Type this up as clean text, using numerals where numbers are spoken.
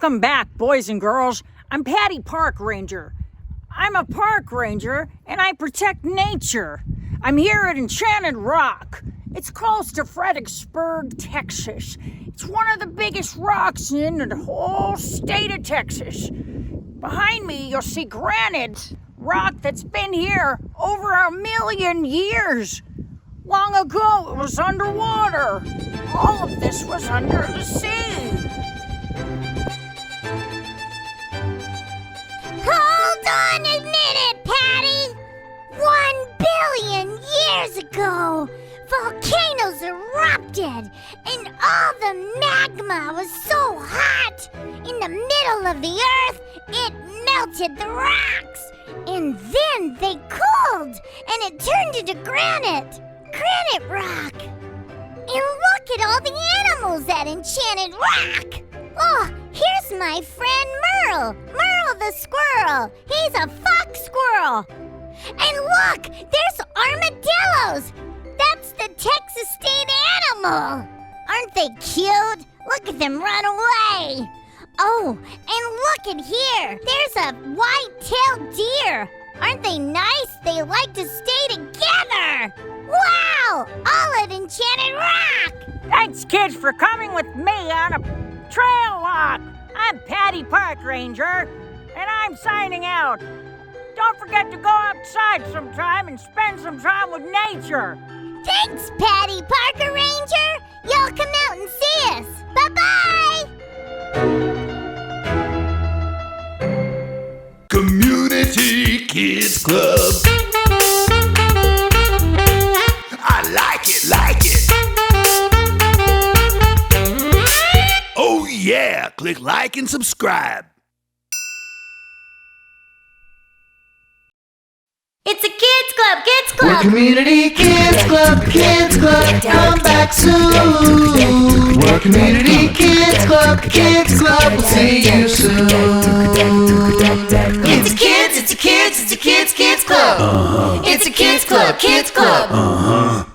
Welcome back, boys and girls. I'm Patty Park Ranger. I'm a park ranger, and I protect nature. I'm here at Enchanted Rock. It's close to Fredericksburg, Texas. It's one of the biggest rocks in the whole state of Texas. Behind me, you'll see granite, rock that's been here over 1,000,000 years. Long ago, it was underwater. All of this was under the sea. Hold on a minute, Patty! 1,000,000,000 years ago, volcanoes erupted, and all the magma was so hot, in the middle of the earth, it melted the rocks. And then they cooled, and it turned into granite rock. And look at all the animals at Enchanted Rock. Oh, here's my friend Merle the squirrel. He's a fox squirrel. And look, there's armadillos. That's the Texas state animal. Aren't they cute? Look at them run away. Oh, and look at here. There's a white-tailed deer. Aren't they nice? They like to stay together. Wow! All at Enchanted Rock. Thanks, kids, for coming with me on a trail walk. I'm Patty Park Ranger, and I'm signing out. Don't forget to go outside sometime and spend some time with nature. Thanks, Patty Parker Ranger. Y'all come out and see us. Bye-bye. Community Kids Club. I like it. Oh yeah, click like and subscribe. It's a kids club. We're Community Kids Club, come back soon. We're Community Kids Club, we'll see you soon. It's a kids club. It's a kids club.